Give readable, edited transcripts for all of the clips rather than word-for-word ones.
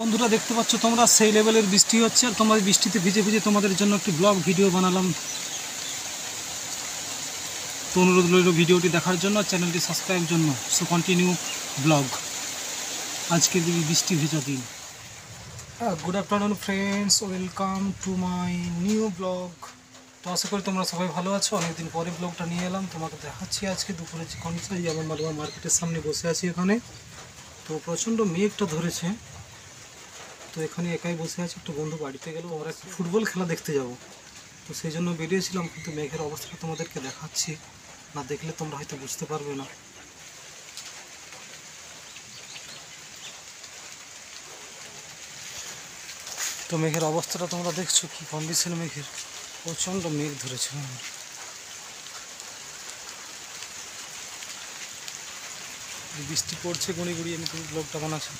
বন্ধুরা দেখতে পাচ্ছ তোমরা সেই লেভেলের বৃষ্টি হচ্ছে আর তোমাদের বৃষ্টিতে ভিজে ভিজে তোমাদের জন্য একটি ব্লগ ভিডিও বানালাম। তো অনুরোধ রইল ভিডিওটি দেখার জন্য, চ্যানেলটি সাবস্ক্রাইব জন্য। সো কন্টিনিউ ব্লগ আজকের বৃষ্টি ভেজা দিন। Good afternoon friends, welcome to my new blog. তো আশা করি তোমরা সবাই ভালো আছো। অনেকদিন পরে ব্লগটা নিয়ে এলাম, তোমাকে দেখাচ্ছি আজকে দুপুরে যে কনসাই আমার মালুয়া মার্কেটের সামনে বসে আছি এখানে। তো প্রচণ্ড মেঘটা ধরেছে, তো এখানে একাই বসে আছি। একটু বন্ধু বাড়িতে গেল, আমরা একটু ফুটবল খেলা দেখতে যাব, তো সেই জন্য বেরিয়েছিলাম। কিন্তু মেঘের অবস্থাটা তোমাদেরকে দেখাচ্ছি, না দেখলে তোমরা হয়তো বুঝতে পারবে না। তো মেঘের অবস্থাটা তোমরা দেখছো কি কন্ডিশন মেঘের, প্রচণ্ড মেঘ ধরেছে। বৃষ্টি পড়ছে গুঁড়ি গুঁড়ি। আমি তুমি ব্লগটা বানাচ্ছি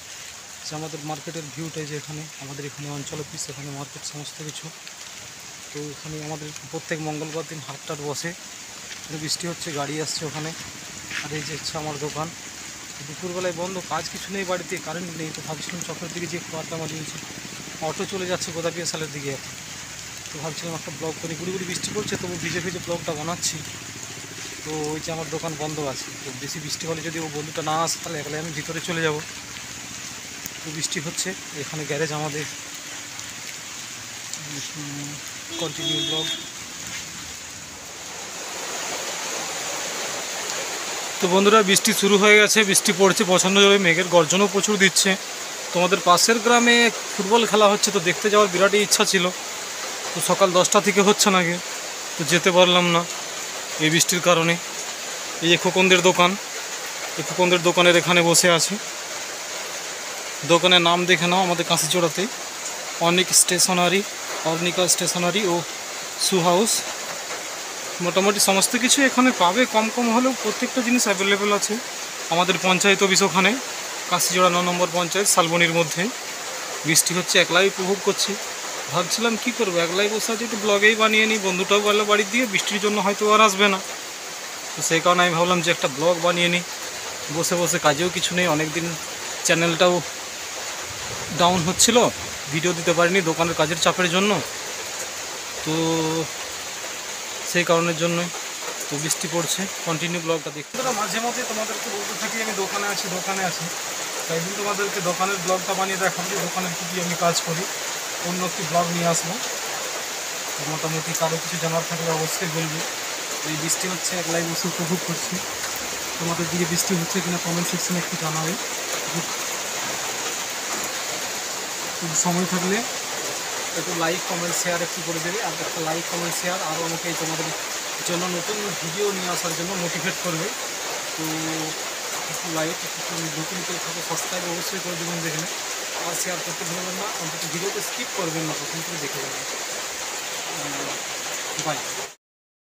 যে আমাদের মার্কেটের ভিউটাই, যে এখানে আমাদের এখানে অঞ্চল অফিস, এখানে মার্কেট সমস্ত কিছু। তো এখানে আমাদের প্রত্যেক মঙ্গলবার দিন হাটটাট বসে। বৃষ্টি হচ্ছে, গাড়ি আসছে ওখানে। আর এই যে হচ্ছে আমার দোকান। দুপুরবেলায় বন্ধ, কাজ কিছু নেই, বাড়িতে কারেন্ট নেই। তো ভাবছিলাম চকের দিকে যে একটু আড্ডা মারিয়েছি, অটো চলে যাচ্ছে গোদাপিয়া সালের দিকে এখন। তো ভাবছিলাম একটা ব্লগ করি, গুড়ি গুড়ি বৃষ্টি পড়ছে তবু ভিজে ভিজে ব্লগটা বানাচ্ছি। তো ওই যে আমার দোকান বন্ধ আছে, তো বেশি বৃষ্টি হলে যদি ও বন্ধুটা না আসে তাহলে একলাই আমি ভিতরে চলে যাব। তো বৃষ্টি হচ্ছে, এখানে গ্যারেজ আমাদের। Continue blog. তো বন্ধুরা বৃষ্টি শুরু হয়ে গেছে, বৃষ্টি পড়ছে প্রচণ্ড জোরে, মেঘের গর্জনও প্রচুর দিচ্ছে। তোমাদের পাশের গ্রামে ফুটবল খেলা হচ্ছে, তো দেখতে যাওয়ার বিরাটই ইচ্ছা ছিল। তো সকাল 10টা থেকে হচ্ছে নাকি, তো যেতে পারলাম না এই বৃষ্টির কারণে। এই যে খোকনদের দোকান, এই খোকনদের দোকানের এখানে বসে আছি। দোকানের নাম দেখে নাও, আমাদের কাঁচিচড়াতেই অর্নিকা স্টেশনারি ও শু হাউস। মোটামুটি সমস্ত কিছু এখানে পাবে, কম কম হলেও প্রত্যেকটা জিনিস অ্যাভেলেবেল আছে। আমাদের পঞ্চায়েত অফিস ওখানে, কাঁচিচড়া 9 নম্বর পঞ্চায়েত, শালবনির মধ্যে। বৃষ্টি হচ্ছে, একলাই উপভোগ করছি। ভাবছিলাম কি করবো, একলাই বসে আছি, একটু ব্লগেই বানিয়ে নিই। বন্ধুটাও গেল বাড়ির দিয়ে, বৃষ্টির জন্য হয়তো আর আসবে না। তো সেই কারণে আমি ভাবলাম যে একটা ব্লগ বানিয়ে নিই। বসে বসে কাজেও কিছু নেই, অনেকদিন চ্যানেলটাও ডাউন হচ্ছিল, ভিডিও দিতে পারিনি দোকানের কাজের চাপের জন্য। তো সেই কারণের জন্যই। তো বৃষ্টি পড়ছে, কন্টিনিউ ব্লগটা দেখতে। মাঝে মাঝে তোমাদেরকে বলতে থাকি আমি দোকানে আছি। তাই দিন তোমাদেরকে দোকানের ব্লগটা বানিয়ে দেখাবো যে দোকানের কী আমি কাজ করি। অন্য একটি ব্লগ নিয়ে আসবো। মোটামুটি কারো কিছু জানার থাকলে অবশ্যই বলবো। এই বৃষ্টি হচ্ছে, একলাই বসে উপভোগ করছি। তোমাদের দিকে বৃষ্টি হচ্ছে কিনা কমেন্ট সেকশনে একটু জানাবে। সময় থাকলে একটু লাইক কমেন্ট শেয়ার একটু করে দেবে। আর একটা লাইক কমেন্ট শেয়ার আরও আমাকে তোমাদের জন্য নতুন ভিডিও নিয়ে আসার জন্য মোটিভেট করবে। তো একটু লাইক, একটু নতুন করে থাকে সাবস্ক্রাইব অবশ্যই করে দেবেন দেখলে। আর শেয়ার করতে ভুলবেন না, অন্তত ভিডিওতে স্কিপ করবেন না, প্রথম করে দেখে যাবেন। বাই।